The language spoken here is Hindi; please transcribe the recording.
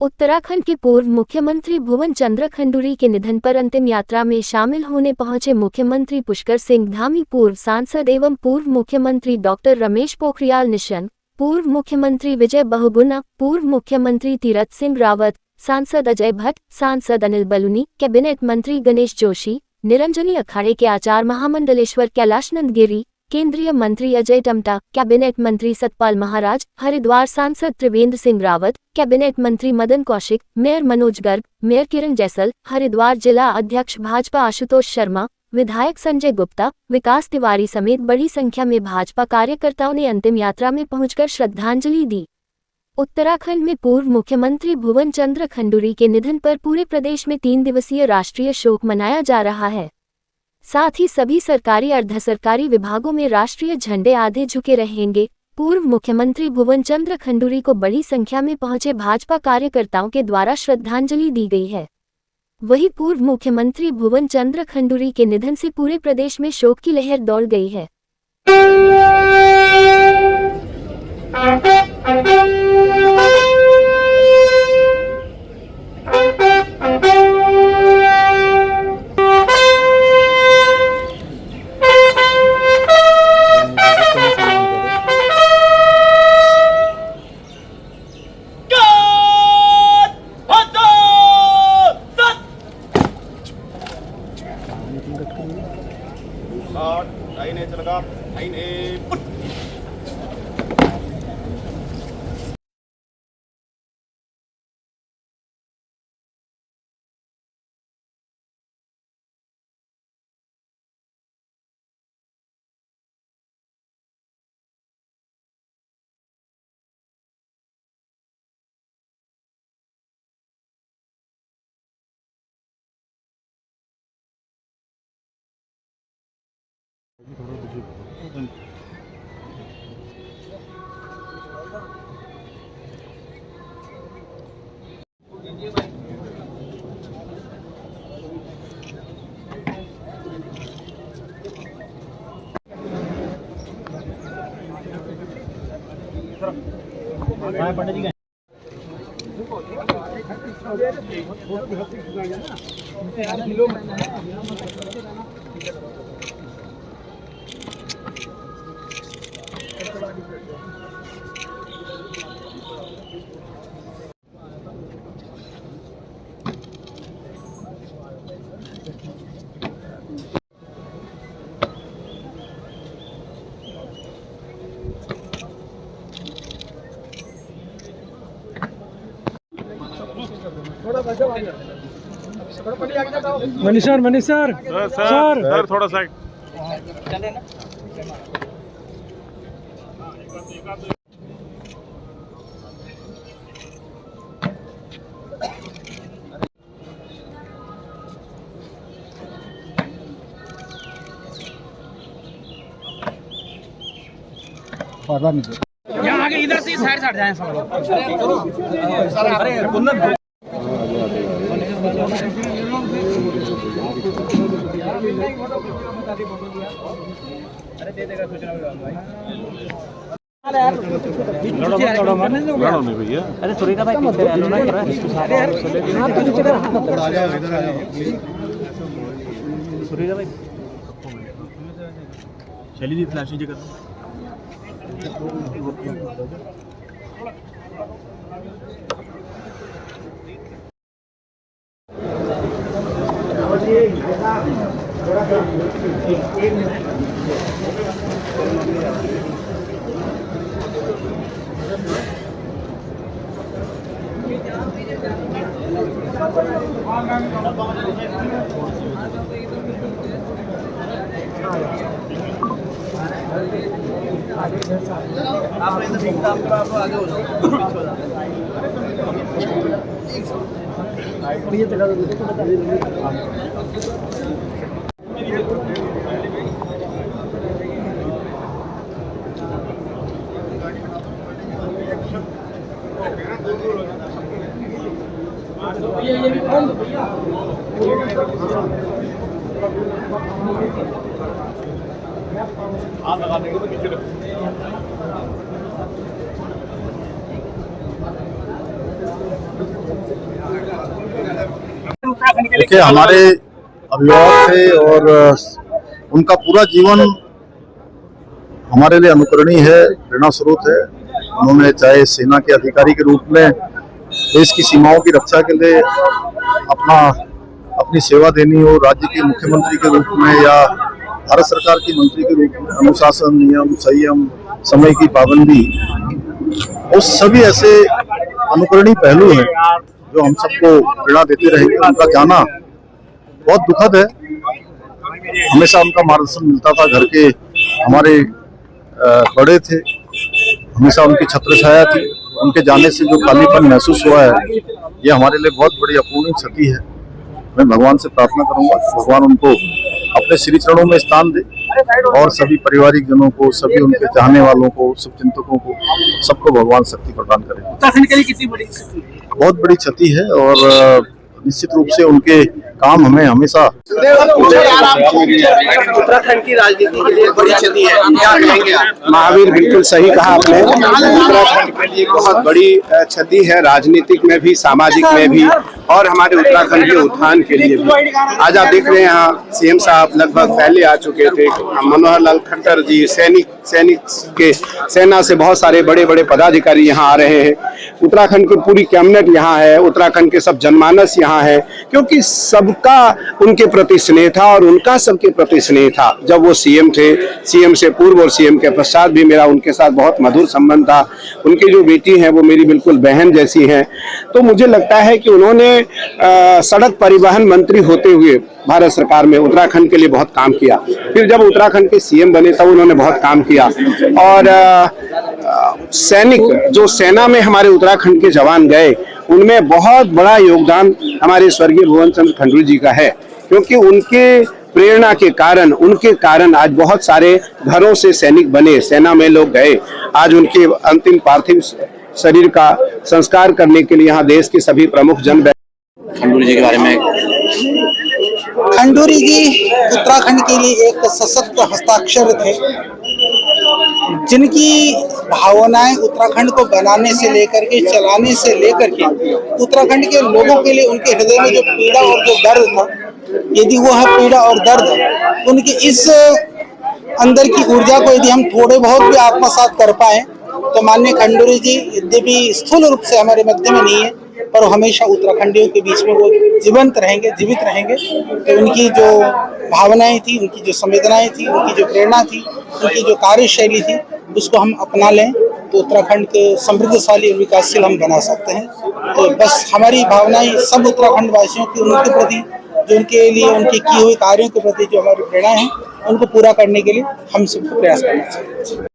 उत्तराखंड के पूर्व मुख्यमंत्री भुवन चंद्र खंडूरी के निधन पर अंतिम यात्रा में शामिल होने पहुंचे मुख्यमंत्री पुष्कर सिंह धामी, पूर्व सांसद एवं पूर्व मुख्यमंत्री डॉक्टर रमेश पोखरियाल निशंक, पूर्व मुख्यमंत्री विजय बहुगुणा, पूर्व मुख्यमंत्री तीरथ सिंह रावत, सांसद अजय भट्ट, सांसद अनिल बलूनी, कैबिनेट मंत्री गणेश जोशी, निरंजनी अखाड़े के आचार्य महामंडलेश्वर कैलाशनंद गिरी, केंद्रीय मंत्री अजय टम्टा, कैबिनेट मंत्री सतपाल महाराज, हरिद्वार सांसद त्रिवेंद्र सिंह रावत, कैबिनेट मंत्री मदन कौशिक, मेयर मनोज गर्ग, मेयर किरण जैसल, हरिद्वार जिला अध्यक्ष भाजपा आशुतोष शर्मा, विधायक संजय गुप्ता, विकास तिवारी समेत बड़ी संख्या में भाजपा कार्यकर्ताओं ने अंतिम यात्रा में पहुंचकर श्रद्धांजलि दी। उत्तराखंड में पूर्व मुख्यमंत्री भुवन चंद्र खंडूरी के निधन पर पूरे प्रदेश में 3 दिवसीय राष्ट्रीय शोक मनाया जा रहा है। साथ ही सभी सरकारी अर्ध सरकारी विभागों में राष्ट्रीय झंडे आधे झुके रहेंगे। पूर्व मुख्यमंत्री भुवन चंद्र खंडूरी को बड़ी संख्या में पहुंचे भाजपा कार्यकर्ताओं के द्वारा श्रद्धांजलि दी गई है। वहीं पूर्व मुख्यमंत्री भुवन चंद्र खंडूरी के निधन से पूरे प्रदेश में शोक की लहर दौड़ गई है। पंडित जी मनीष सर सर थोड़ा सा यहाँ आगे इधर से साइड साइड जाए सब लोग। अरे कुंदन अरे दे देगा सूचना भाई। भैया अरे सुरेखा भाई अरे यार आ जाओ इधर आ जाओ सुरेखा भाई चलिए जी फ्लैश नीचे कर आप आगे हो जाओ ये चला ये भी बंद भैया हाथ लगा देंगे तो नीचे रखो। देखिए, हमारे अभिभावक थे और उनका पूरा जीवन हमारे लिए अनुकरणीय है, प्रेरणा स्रोत है। उन्होंने चाहे सेना के अधिकारी के रूप में देश की सीमाओं की रक्षा के लिए अपनी सेवा देनी हो, राज्य के मुख्यमंत्री के रूप में या भारत सरकार की मंत्री के रूप में अनुशासन, नियम, संयम, समय की पाबंदी, उस सभी ऐसे अनुकरणीय पहलू हैं जो हम सबको प्रेरणा देते रहेंगे। उनका जाना बहुत दुखद है। हमेशा उनका मार्गदर्शन मिलता था, घर के हमारे बड़े थे, हमेशा उनकी छत्र छाया थी। उनके जाने से जो खालीपन महसूस हुआ है, ये हमारे लिए बहुत बड़ी अपूर्णीय क्षति है। मैं भगवान से प्रार्थना करूंगा कि भगवान उनको अपने श्री चरणों में स्थान दे और सभी पारिवारिक जनों को, सभी उनके चाहने वालों को, शुभचिंतकों को, सबको भगवान शक्ति प्रदान करे। उत्तराखंड के लिए कितनी बड़ी क्षति है? बहुत बड़ी क्षति है और निश्चित रूप से उनके काम हमें हमेशा उत्तराखंड की राजनीति के लिए बड़ी क्षति है, क्या कहेंगे आप? महावीर, बिल्कुल सही कहा आपने। उत्तराखंड के लिए बहुत बड़ी क्षति है, राजनीतिक में भी, सामाजिक में भी और हमारे उत्तराखंड के उत्थान के लिए भी। आज आप देख रहे हैं यहाँ सीएम साहब लगभग पहले आ चुके थे। मनोहर लाल खट्टर जी, सेना से बहुत सारे बड़े बड़े पदाधिकारी यहाँ आ रहे हैं। उत्तराखंड की पूरी कैबिनेट यहाँ है, उत्तराखंड के सब जनमानस यहाँ है, क्योंकि सबका उनके प्रति स्नेह था और उनका सबके प्रति स्नेह था। जब वो सीएम थे, सीएम से पूर्व और सीएम के पश्चात भी मेरा उनके साथ बहुत मधुर संबंध था। उनकी जो बेटी है वो मेरी बिल्कुल बहन जैसी है। तो मुझे लगता है कि उन्होंने सड़क परिवहन मंत्री होते हुए भारत सरकार में उत्तराखंड के लिए बहुत काम किया। फिर जब उत्तराखंड के सीएम बने तब उन्होंने बहुत काम किया। और सैनिक जो सेना में हमारे उत्तराखंड के जवान गए, उनमें बहुत बड़ा योगदान हमारे स्वर्गीय भुवन चंद्र खंडूरी जी का है, क्योंकि उनके प्रेरणा के कारण, उनके कारण आज बहुत सारे घरों से सैनिक बने, सेना में लोग गए। आज उनके अंतिम पार्थिव शरीर का संस्कार करने के लिए यहाँ देश के सभी प्रमुख जन खंडूरी जी के बारे में। खंडूरी जी उत्तराखंड के लिए एक सशक्त हस्ताक्षर थे, जिनकी भावनाएं उत्तराखंड को बनाने से लेकर के, चलाने से लेकर के, उत्तराखंड के लोगों के लिए उनके हृदय में जो पीड़ा और जो दर्द था, यदि वो है पीड़ा और दर्द, उनकी इस अंदर की ऊर्जा को यदि हम थोड़े बहुत भी आत्मसात कर पाए तो माननीय खंडूरी जी यद्यपि स्थूल रूप से हमारे मध्य में नहीं है, पर हमेशा उत्तराखंडियों के बीच में वो जीवंत रहेंगे, जीवित रहेंगे। तो उनकी जो भावनाएं थी, उनकी जो संवेदनाएं थी, उनकी जो प्रेरणा थी, उनकी जो कार्यशैली थी, उसको हम अपना लें तो उत्तराखंड के समृद्धशाली और विकासशील हम बना सकते हैं। तो बस हमारी भावनाएं सब उत्तराखंड वासियों की उनके प्रति, जो उनके लिए उनके किए हुए कार्यों के प्रति जो हमारी प्रेरणा है, उनको पूरा करने के लिए हम सबको प्रयास करना चाहिए।